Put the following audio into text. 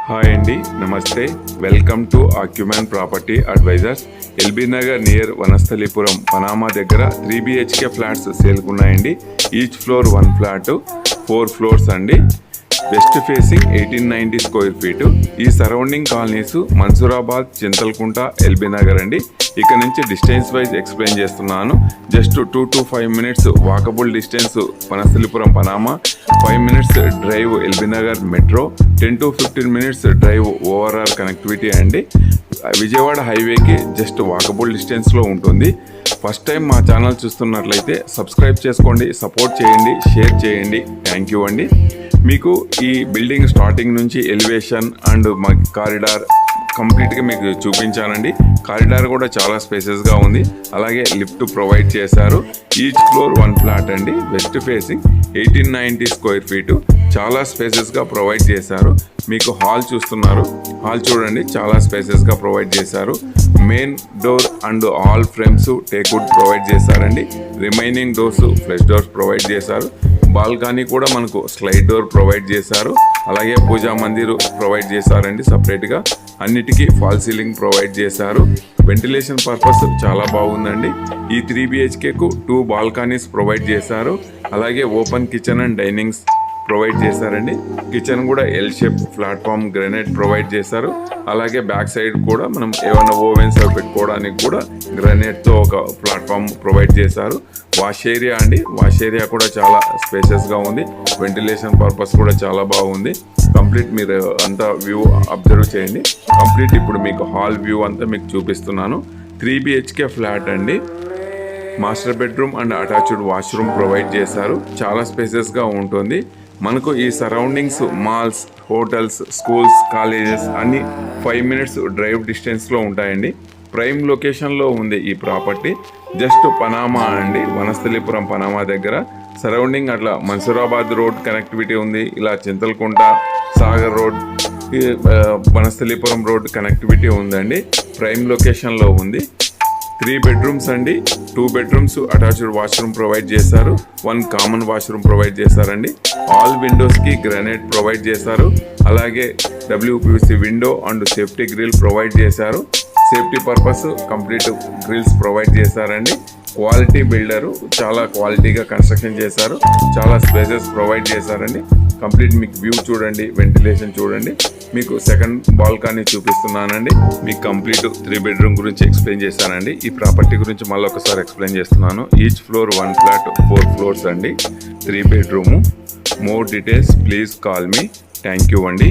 Hi అండి, నమస్తే. Welcome to Acumen property advisers. LB Nagar near Vanasthalipuram Panama దగ్గర 3 BHK ఫ్లాట్స్ సేల్కున్నాయండి. ఈచ్ ఫ్లోర్ 1 ఫ్లాట్, 4 ఫ్లోర్స్ అండి. West facing 1890 square feet. ఈ సరౌండింగ్ కాలనీస్ మన్సూరాబాద్, చింతల్కుంట, ఎల్బీ నగర్ అండి. ఇక్కడ నుంచి డిస్టెన్స్ వైజ్ ఎక్స్ప్లెయిన్ చేస్తున్నాను. Just 2 to 5 minutes walkable distance Vanasthalipuram Panama, 5 minutes drive LB Nagar metro, 10 to 15 minutes drive overall connectivity అండి. విజయవాడ హైవేకి జస్ట్ వాకబుల్ డిస్టెన్స్లో ఉంటుంది. ఫస్ట్ టైం మా ఛానల్ చూస్తున్నట్లయితే సబ్స్క్రైబ్ చేసుకోండి, సపోర్ట్ చేయండి, షేర్ చేయండి. థ్యాంక్ యూ అండి. మీకు ఈ బిల్డింగ్ స్టార్టింగ్ నుంచి ఎలివేషన్ అండ్ మా కారిడార్ కంప్లీట్గా మీకు చూపించానండి. కారిడార్ కూడా చాలా స్పేసెస్గా ఉంది. అలాగే లిఫ్ట్ ప్రొవైడ్ చేశారు. ఈచ్ ఫ్లోర్ 1 ఫ్లాట్ అండి. West facing 1890 square feet. చాలా స్పేసెస్గా ప్రొవైడ్ చేశారు. మీకు హాల్ చూస్తున్నారు. హాల్ చూడండి, చాలా స్పేసెస్గా ప్రొవైడ్ చేశారు. Main door and all frames teakwood provide చేశారండి. Remaining doors flush doors provide చేశారు. బాల్కనీ కూడా మనకు స్లైడ్ డోర్ ప్రొవైడ్ చేశారు. అలాగే పూజా మందిర్ ప్రొవైడ్ చేశారండి సపరేట్గా. అన్నిటికీ ఫాల్ సీలింగ్ ప్రొవైడ్ చేశారు. వెంటిలేషన్ పర్పస్ చాలా బాగుందండి. ఈ 3 BHKకు 2 బాల్కనీస్ ప్రొవైడ్ చేశారు. అలాగే open kitchen and dinings provide చేశారండి. కిచెన్ కూడా L shape platform granite provide చేశారు. అలాగే బ్యాక్ సైడ్ కూడా మనం ఏమైనా ఓవెన్స్ పెట్టుకోవడానికి కూడా గ్రానైట్తో ఒక ప్లాట్ఫామ్ ప్రొవైడ్ చేశారు. వాష్ ఏరియా అండి. వాష్ ఏరియా కూడా చాలా స్పేసెస్గా ఉంది. వెంటిలేషన్ పర్పస్ కూడా చాలా బాగుంది. కంప్లీట్ మీరు అంతా వ్యూ అబ్జర్వ్ చేయండి. కంప్లీట్ ఇప్పుడు మీకు హాల్ వ్యూ అంతా మీకు చూపిస్తున్నాను. 3 BHK ఫ్లాట్ అండి. Master bedroom and attached washroom provide చేశారు. చాలా స్పేసెస్గా ఉంటుంది. మనకు ఈ surroundings malls, hotels, schools, colleges అన్నీ 5 మినిట్స్ డ్రైవ్ డిస్టెన్స్లో ఉంటాయండి. ప్రైమ్ లొకేషన్లో ఉంది ఈ ప్రాపర్టీ. జస్ట్ పనామా అండి, వనస్థలిపురం పనామా దగ్గర. సరౌండింగ్ అట్లా మన్సూరాబాద్ రోడ్ కనెక్టివిటీ ఉంది. ఇలా Chintalkunta, Sagar road, Vanasthalipuram road connectivity ఉందండి. ప్రైమ్ లొకేషన్లో ఉంది. 3 బెడ్రూమ్స్ అండి. 2 బెడ్రూమ్స్ అటాచ్డ్ వాష్రూమ్ ప్రొవైడ్ చేశారు. 1 కామన్ వాష్రూమ్ ప్రొవైడ్ చేశారండి. ఆల్ విండోస్కి గ్రానైట్ ప్రొవైడ్ చేశారు. అలాగే WPVC window and safety grill provide చేశారు. Safety purpose complete grills provide చేశారండి. క్వాలిటీ బిల్డరు చాలా క్వాలిటీగా కన్స్ట్రక్షన్ చేశారు. చాలా స్పేసెస్ ప్రొవైడ్ చేశారండి. కంప్లీట్ మీకు వ్యూ చూడండి, వెంటిలేషన్ చూడండి. మీకు సెకండ్ బాల్కనీ చూపిస్తున్నానండి. మీకు కంప్లీట్ 3 బెడ్రూమ్ గురించి ఎక్స్ప్లెయిన్ చేశానండి. ఈ ప్రాపర్టీ గురించి మళ్ళీ ఒకసారి ఎక్స్ప్లెయిన్ చేస్తున్నాను. ఈచ్ ఫ్లోర్ 1 ఫ్లాట్, 4 ఫ్లోర్స్ అండి. 3 bedroom. More details please call me. Thank you అండి.